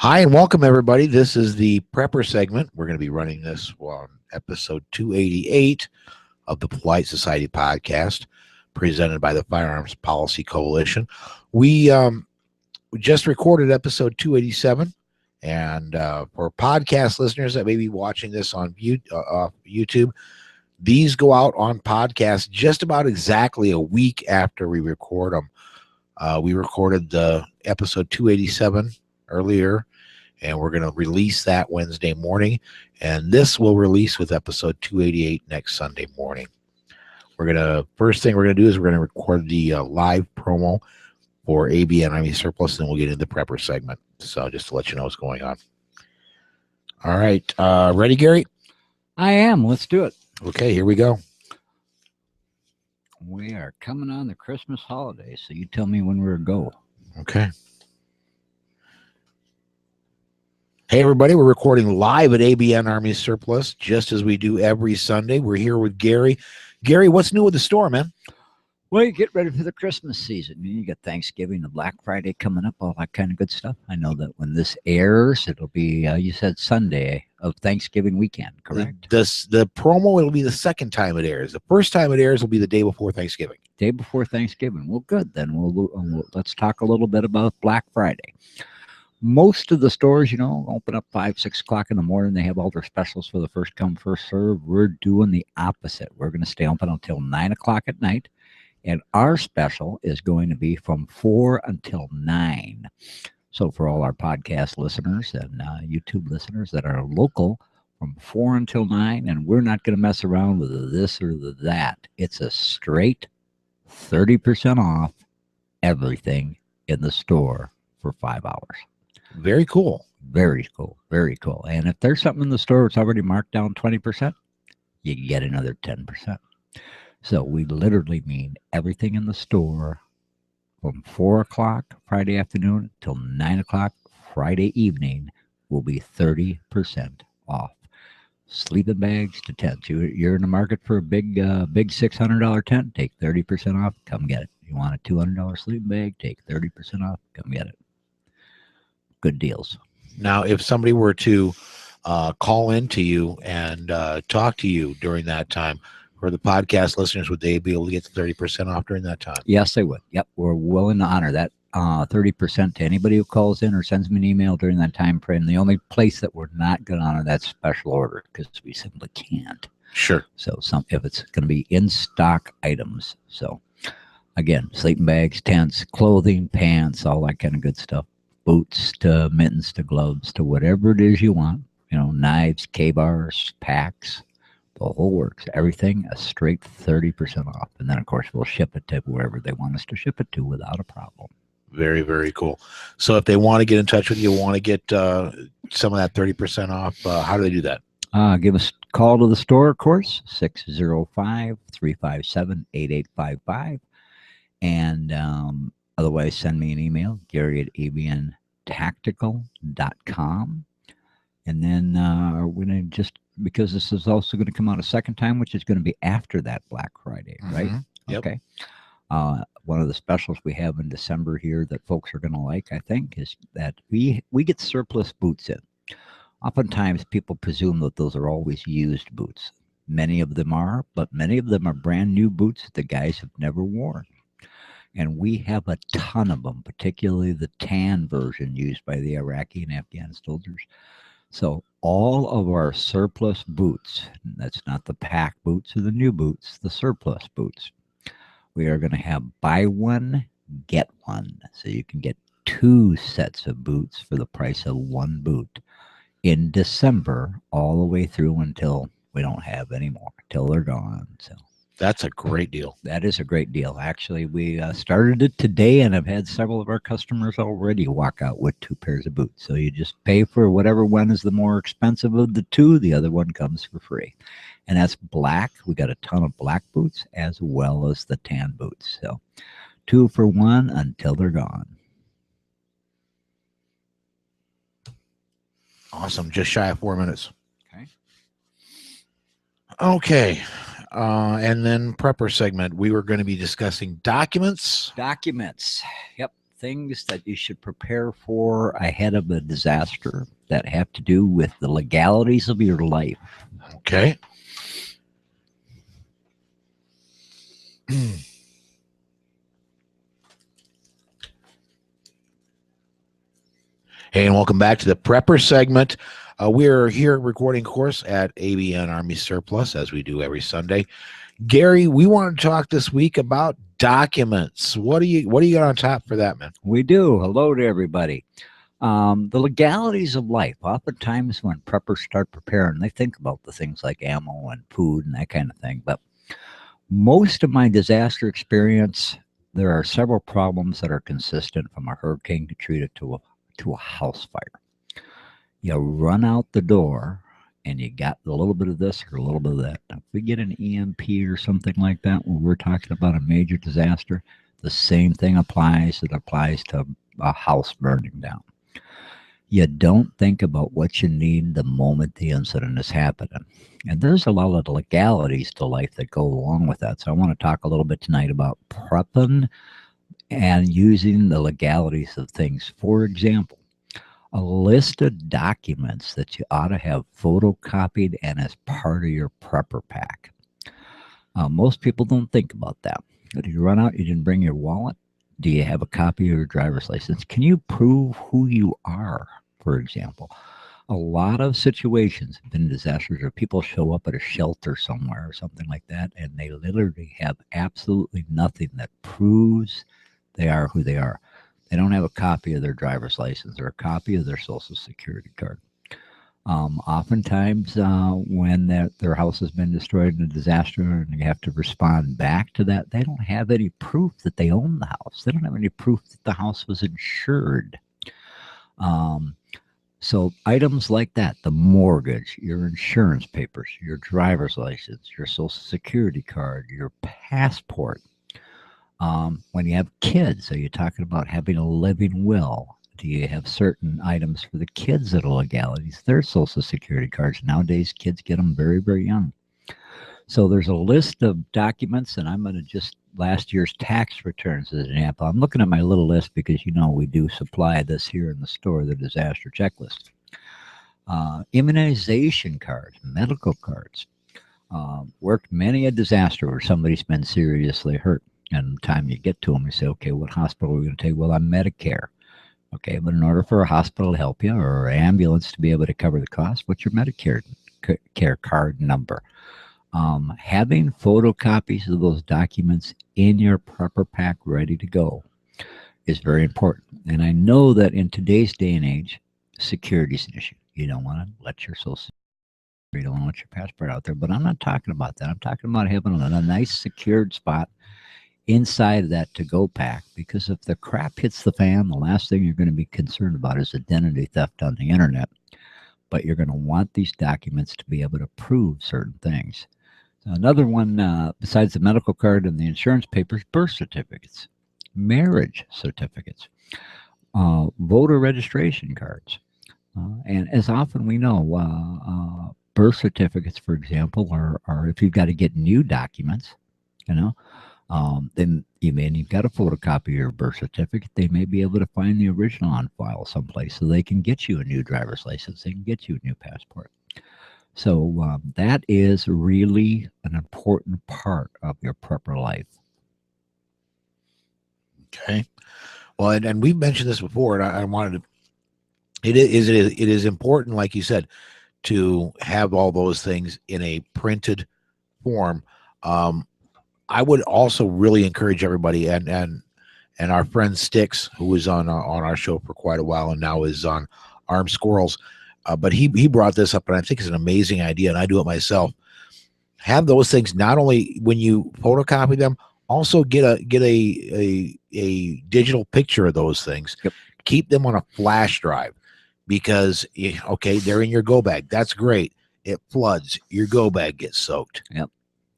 Hi, and welcome, everybody. This is the Prepper segment. We're going to be running this on episode 288 of the Polite Society podcast, presented by the Firearms Policy Coalition. We just recorded episode 287, and for podcast listeners that may be watching this on YouTube, these go out on podcast just about exactly a week after we record them. We recorded the episode 287 earlier, and we're going to release that Wednesday morning, and this will release with episode 288 next Sunday morning. First thing we're going to do is we're going to record the live promo for ABN Army Surplus, and we'll get into the Prepper segment. So just to let you know what's going on. All right. Ready, Gary? I am. Let's do it. Okay, here we go. We are coming on the Christmas holiday, so you tell me when we're go. Okay. Hey, everybody. We're recording live at ABN Army Surplus, just as we do every Sunday. We're here with Gary. Gary, what's new with the store, man? Well, you get ready for the Christmas season. You got Thanksgiving and Black Friday coming up, all that kind of good stuff. I know that when this airs, it'll be, you said Sunday of Thanksgiving weekend, correct? The promo, it'll be the second time it airs. The first time it airs will be the day before Thanksgiving. Day before Thanksgiving. Well, good. Then let's talk a little bit about Black Friday. Most of the stores, open up 5, 6 o'clock in the morning. They have all their specials for the first come, first serve. We're doing the opposite. We're going to stay open until 9 o'clock at night. And our special is going to be from 4 until 9. So for all our podcast listeners and YouTube listeners that are local, from 4 until 9, and we're not going to mess around with this or that. It's a straight 30% off everything in the store for 5 hours. Very cool. Very cool. Very cool. And if there's something in the store that's already marked down 20%, you get another 10%. So we literally mean everything in the store from 4 o'clock Friday afternoon till 9 o'clock Friday evening will be 30% off. Sleeping bags to tents. You're in the market for a big $600 tent, take 30% off, come get it. You want a $200 sleeping bag, take 30% off, come get it. Good deals. Now, if somebody were to call into you and talk to you during that time, for the podcast listeners, would they be able to get the 30% off during that time? Yes, they would. Yep, we're willing to honor that 30% to anybody who calls in or sends me an email during that time frame. The only place that we're not going to honor that special order because we simply can't. Sure. So if it's going to be in stock items. So again, sleeping bags, tents, clothing, pants, all that kind of good stuff. Boots to mittens to gloves to whatever it is you want. Knives, K-bars, packs. The whole works. Everything a straight 30% off. And then, of course, we'll ship it to wherever they want us to ship it to without a problem. Very, very cool. So if they want to get in touch with you, want to get some of that 30% off, how do they do that? Give us a call to the store, of course, 605-357-8855. And otherwise, send me an email, Gary@abntactical.com. And then we're going to just, because this is also going to come out a second time, which is going to be after that Black Friday, right? Mm-hmm. Yep. Okay. One of the specials we have in December here that folks are going to like, I think, is that we get surplus boots in. Oftentimes, people presume that those are always used boots. Many of them are, but many of them are brand new boots that the guys have never worn. And we have a ton of them, particularly the tan version used by the Iraqi and Afghan soldiers. So all of our surplus boots, that's not the pack boots or the new boots, the surplus boots, we are going to have buy one, get one. So you can get 2 sets of boots for the price of 1 boot in December, all the way through until we don't have any more, until they're gone. So that's a great deal. That is a great deal. Actually, we started it today, and I've had several of our customers already walk out with 2 pairs of boots. So you just pay for whatever one is the more expensive of the 2. The other one comes for free. And that's black. We got a ton of black boots as well as the tan boots. So 2 for 1 until they're gone. Awesome. Just shy of 4 minutes. Okay. Okay. And then Prepper segment, we were going to be discussing documents. Documents. Yep. things that you should prepare for ahead of a disaster that have to do with the legalities of your life. Okay. Hey, and welcome back to the Prepper segment. We're here recording, of course, at ABN Army Surplus, as we do every Sunday. Gary, we want to talk this week about documents. What do you got on top for that, man? We do. Hello to everybody. The legalities of life. Oftentimes when preppers start preparing, they think about the things like ammo and food and that kind of thing. But most of my disaster experience, there are several problems that are consistent from a Hurricane Katrina to a house fire. You run out the door and you got a little bit of this or a little bit of that. Now, if we get an EMP or something like that, when we're talking about a major disaster, the same thing applies. It applies to a house burning down. You don't think about what you need the moment the incident is happening. And there's a lot of legalities to life that go along with that. So I want to talk a little bit tonight about prepping and using the legalities of things. For example, a list of documents that you ought to have photocopied and as part of your prepper pack. Most people don't think about that. Did you run out? You didn't bring your wallet? Do you have a copy of your driver's license? Can you prove who you are, for example? A lot of situations have been disasters where people show up at a shelter somewhere or something like that, and they literally have absolutely nothing that proves they are who they are. They don't have a copy of their driver's license or a copy of their social security card. Oftentimes, when their house has been destroyed in a disaster and they have to respond back to that, they don't have any proof that they own the house. They don't have any proof that the house was insured. So items like that, the mortgage, your insurance papers, your driver's license, your social security card, your passport. When you have kids, are you talking about having a living will? Do you have certain items for the kids that are legalities? Their social security cards. Nowadays, kids get them very, very young. So there's a list of documents, and I'm going to just last year's tax returns as an example. I'm looking at my little list because, we do supply this here in the store, the disaster checklist. Immunization cards, medical cards. Worked many a disaster where somebody's been seriously hurt. And the time you get to them, you say, okay, what hospital are we going to take? Well, I'm Medicare. Okay, but in order for a hospital to help you or an ambulance to be able to cover the cost, what's your Medicare care card number? Having photocopies of those documents in your prepper pack ready to go is very important. And I know that in today's day and age, security is an issue. You don't want to let your social security, you don't want to let your passport out there. But I'm not talking about that. I'm talking about having a nice secured spot inside of that to-go pack, because if the crap hits the fan, the last thing you're going to be concerned about is identity theft on the internet. But you're going to want these documents to be able to prove certain things. So another one, besides the medical card and the insurance papers, birth certificates, marriage certificates, voter registration cards. And as often we know, birth certificates, for example, are if you've got to get new documents, then you've got a photocopy of your birth certificate, they may be able to find the original on file someplace, so they can get you a new driver's license, they can get you a new passport. So that is really an important part of your prepper life. Okay. Well, and we've mentioned this before, and I wanted to, it is important, like you said, to have all those things in a printed form. I would also really encourage everybody, and our friend Sticks, who was on our show for quite a while and now is on Armed Squirrels, but he brought this up, and I think it's an amazing idea, and I do it myself. Have those things not only when you photocopy them, also get a digital picture of those things. Yep. Keep them on a flash drive, because okay, they're in your go bag. That's great. It floods, your go bag gets soaked. Yep.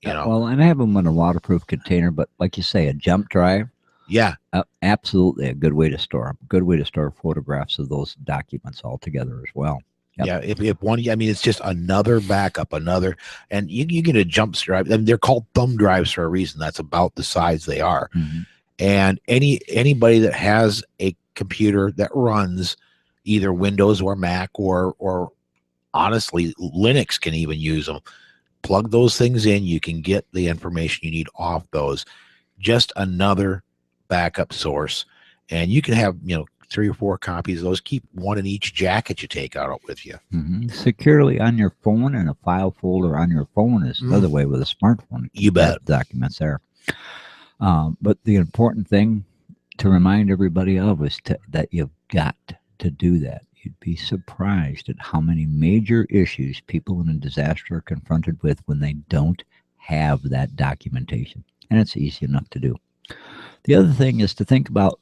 Well, and I have them in a waterproof container, but like you say, a jump drive. Yeah. Absolutely a good way to store them. Good way to store photographs of those documents all together as well. Yep. Yeah. If one, I mean, it's just another backup, and you get a jump drive, and they're called thumb drives for a reason. That's about the size they are. Mm-hmm. And anybody that has a computer that runs either Windows or Mac or honestly Linux can even use them. Plug those things in, you can get the information you need off those. Just another backup source, and you can have 3 or 4 copies of those. Keep one in each jacket you take out with you. Securely on your phone, and a file folder on your phone is another way with a smartphone. You bet. Documents there. But the important thing to remind everybody of is that you've got to do that. You'd be surprised at how many major issues people in a disaster are confronted with when they don't have that documentation. And it's easy enough to do. The other thing is to think about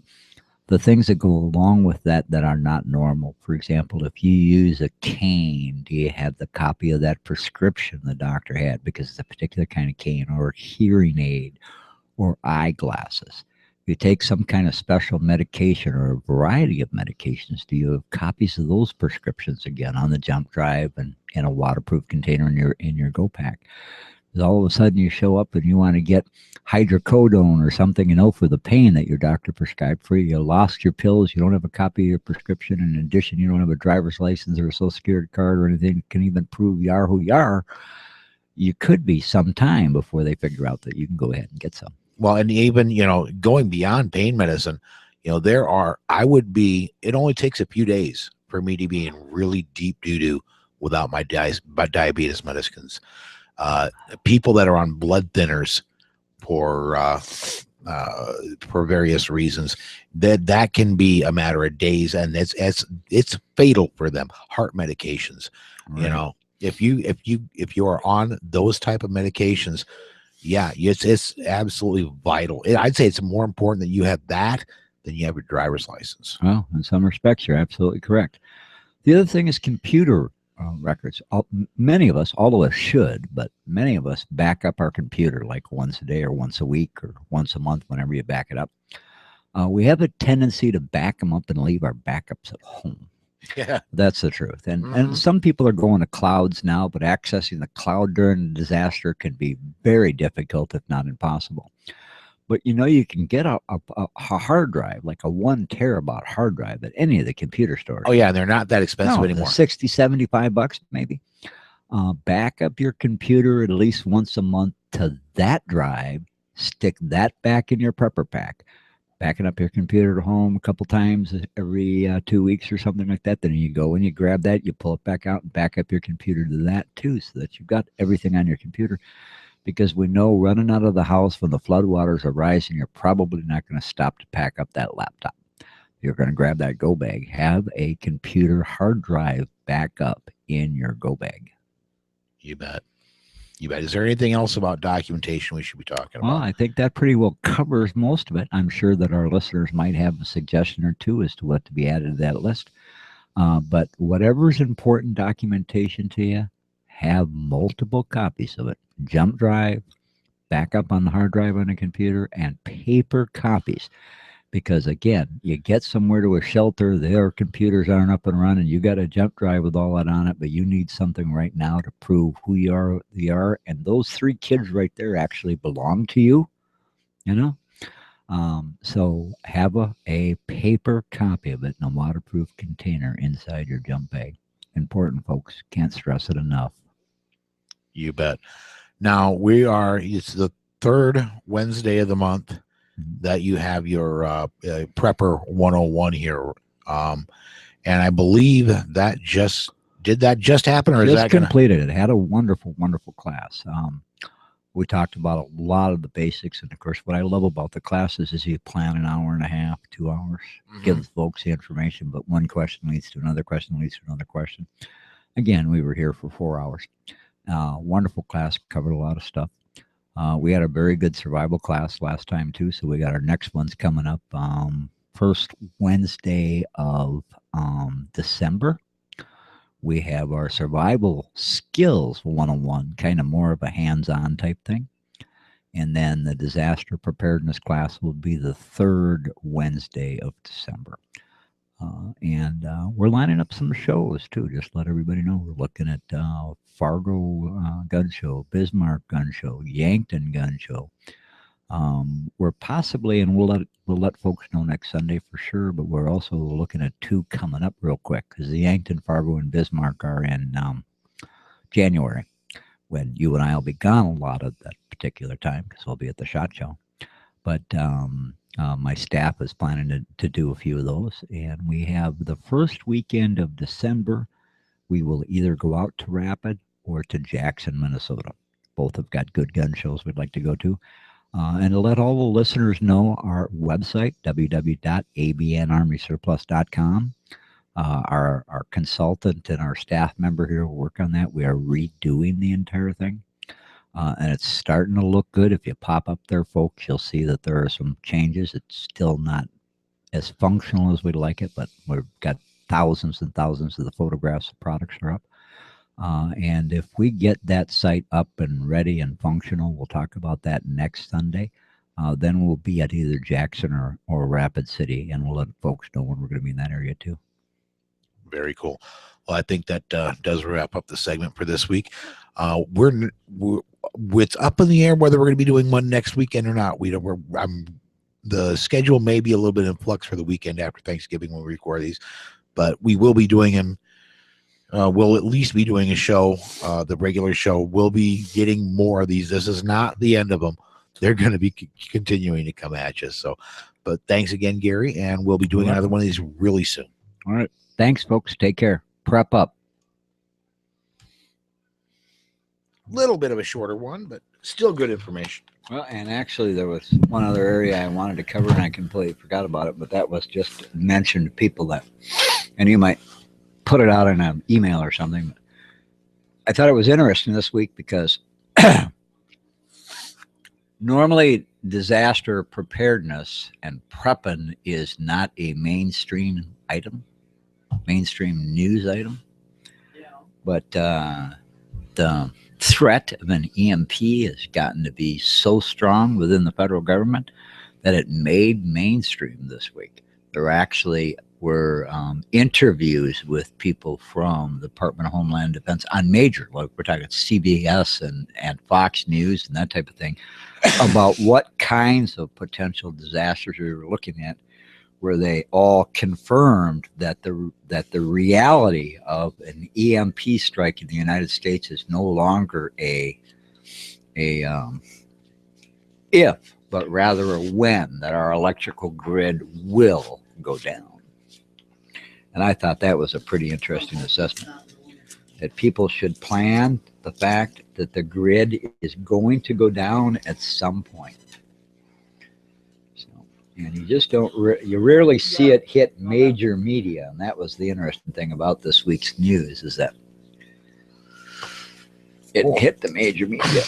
the things that go along with that are not normal. For example, if you use a cane, do you have the copy of that prescription the doctor had because it's a particular kind of cane, or a hearing aid, or eyeglasses? If you take some kind of special medication or a variety of medications, do you have copies of those prescriptions again on the jump drive and in a waterproof container in your go pack? All of a sudden you show up and you want to get hydrocodone or something, for the pain that your doctor prescribed for you. You lost your pills. You don't have a copy of your prescription. In addition, you don't have a driver's license or a social security card or anything that can even prove you are who you are. You could be some time before they figure out that you can go ahead and get some. Well, and even, going beyond pain medicine, it only takes a few days for me to be in really deep doo-doo without my diabetes medicines. People that are on blood thinners for various reasons, that can be a matter of days, and it's fatal for them. Heart medications, right. If you are on those type of medications, it's absolutely vital. I'd say it's more important that you have that than you have your driver's license. Well, in some respects, you're absolutely correct. The other thing is computer records. Many of us, all of us should, but many of us back up our computer like once a day or once a week or once a month, whenever you back it up. We have a tendency to back them up and leave our backups at home. Yeah, that's the truth. And some people are going to clouds now, but accessing the cloud during a disaster can be very difficult, if not impossible. But you can get a hard drive, like a 1 terabyte hard drive, at any of the computer stores. Oh yeah, and they're not that expensive anymore. $60, $75 maybe. Back up your computer at least once a month to that drive. Stick that back in your prepper pack. Backing up your computer at home a couple times every 2 weeks or something like that. Then you go and you grab that, you pull it back out and back up your computer to that too, so that you've got everything on your computer. Because we know running out of the house when the floodwaters are rising, you're probably not going to stop to pack up that laptop. You're going to grab that go bag. Have a computer hard drive backup in your go bag. You bet. You bet. Is there anything else about documentation we should be talking about? Well, I think that pretty well covers most of it. I'm sure that our listeners might have a suggestion or two as to what to be added to that list. But whatever's important documentation to you, have multiple copies of it. Jump drive, backup on the hard drive on the computer, and paper copies. Because again, you get somewhere to a shelter, their computers aren't up and running, you got a jump drive with all that on it, but you need something right now to prove who you are, and those 3 kids right there actually belong to you, so have a paper copy of it in a waterproof container inside your jump bag. Important, folks. Can't stress it enough. You bet. Now it's the 3rd Wednesday of the month that you have your Prepper 101 here. And I believe that just happen, or is that completed? It had a wonderful, wonderful class. We talked about a lot of the basics. And of course, what I love about the classes is you plan an hour and a half, 2 hours, give folks the information, but one question leads to another question, leads to another question. Again, we were here for 4 hours. Wonderful class, covered a lot of stuff. We had a very good survival class last time too, so we got our next ones coming up. First Wednesday of December, we have our survival skills 101, kind of more of a hands-on type thing. And then the disaster preparedness class will be the 3rd Wednesday of December. And we're lining up some shows too. Just let everybody know we're looking at Fargo Gun Show, Bismarck Gun Show, Yankton Gun Show, We're possibly, and we'll let folks know next Sunday for sure, but we're also looking at 2 coming up real quick, because the Yankton, Fargo, and Bismarck are in January, when you and I will be gone a lot of that particular time, because we'll be at the SHOT Show. But my staff is planning to do a few of those, and we have the first weekend of December. We will either go out to Rapid or to Jackson, Minnesota. Both have got good gun shows we'd like to go to. And to let all the listeners know, our website, www.abnarmysurplus.com. Our consultant and our staff member here will work on that. We are redoing the entire thing. And it's starting to look good. If you pop up there, folks, you'll see that there are some changes. It's still not as functional as we'd like it, but we've got thousands and thousands of the photographs of products are up. And if we get that site up and ready and functional, we'll talk about that next Sunday. Then we'll be at either Jackson or Rapid City, and we'll let folks know when we're going to be in that area too. Very cool. Well, I think that does wrap up the segment for this week. It's up in the air whether we're going to be doing one next weekend or not. The schedule may be a little bit in flux for the weekend after Thanksgiving when we record these, but we will be doing them. We'll at least be doing a show. The regular show. We'll be getting more of these. This is not the end of them. They're going to be continuing to come at you. So, but thanks again, Gary, and we'll be doing another one of these really soon. All right. Thanks, folks. Take care. Prep up. Little bit of a shorter one, but still good information. Well, and actually there was one other area I wanted to cover, and I completely forgot about it, but that was just mention to people that, and you might put it out in an email or something. I thought it was interesting this week because normally disaster preparedness and prepping is not a mainstream news item. Yeah. But the threat of an EMP has gotten to be so strong within the federal government that it made mainstream this week. There actually were interviews with people from the Department of Homeland Defense on major, like we're talking CBS and Fox News and that type of thing, about what kinds of potential disasters we were looking at, where they all confirmed that the reality of an EMP strike in the United States is no longer a if, but rather a when, that our electrical grid will go down. And I thought that was a pretty interesting assessment, that people should plan the fact that the grid is going to go down at some point. So, and you just you rarely see it hit major media. And that was the interesting thing about this week's news, is that it hit the major media.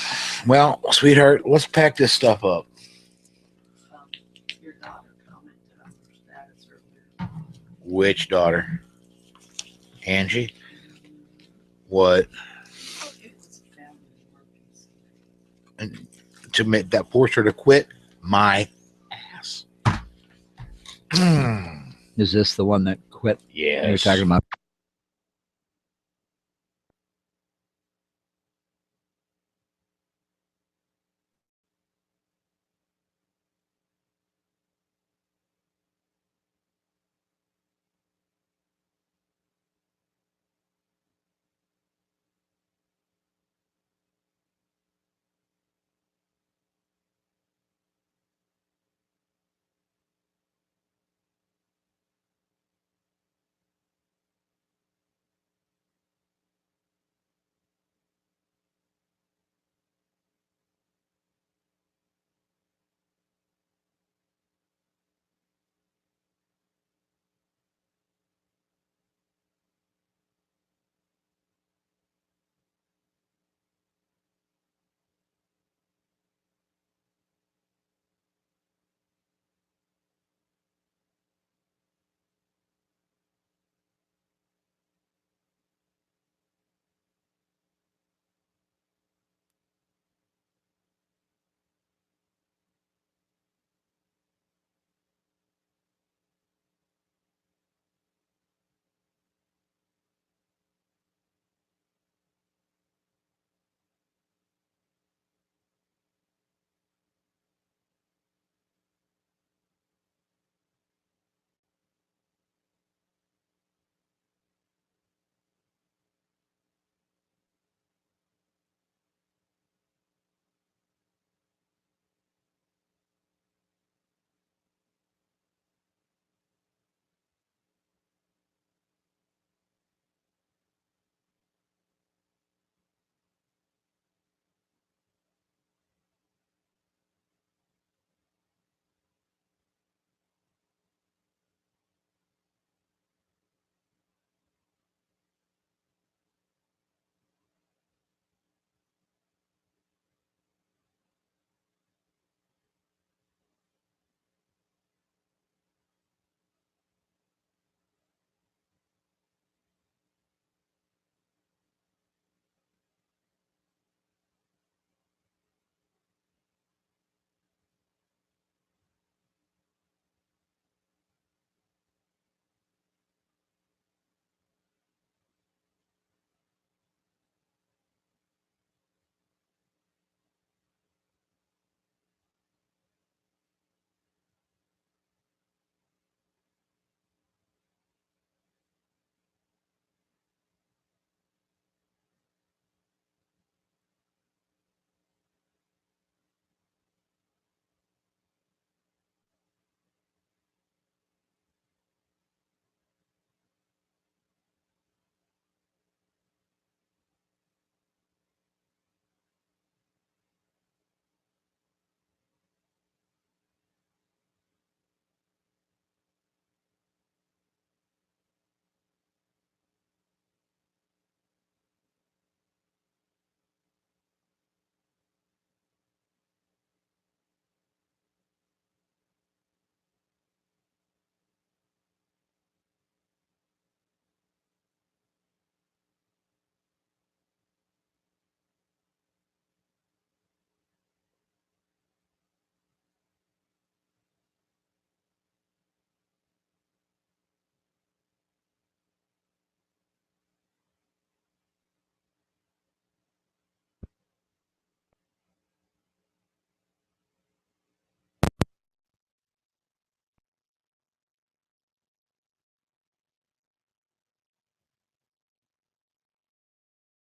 Well, sweetheart, let's pack this stuff up. Your daughter commented on her status earlier. Which daughter? Angie? What? It's family emergency. And to make that, force her to quit? My ass. Is this the one that quit? Yes. You're talking about